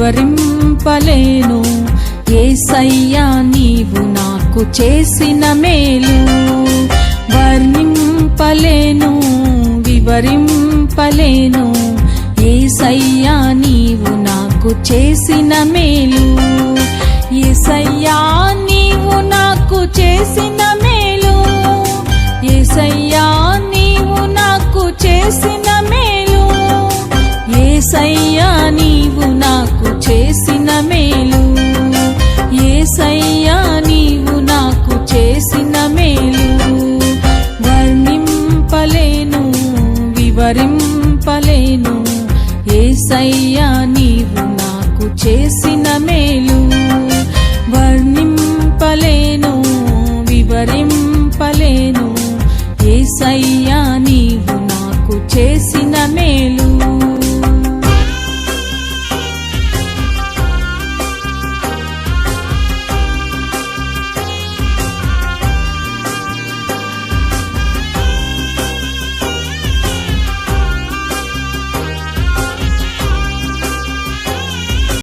వివరింపలేను యేసయ్యా నీవు నాకు చేసిన మేలు. వర్ణింపలేను వివరింపలేను యేసయ్యా నీవు నాకు చేసిన మేలు. యేసయ్యా నీవు నాకు చేసిన మేలు. యేసయ్యా నీవు నాకు చేసిన మేలు. యేసయ్యా నీవు నాకు చేసిన మేలు. యేసయ్యా నీవు నాకు చేసిన మేలు. వర్ణింపలేను వివరింపలేను యేసయ్యా నీవు నాకు చేసిన మేలు. వర్ణింపలేను వివరింపలేను యేసయ్యా నీవు నాకు చేసిన మేలు.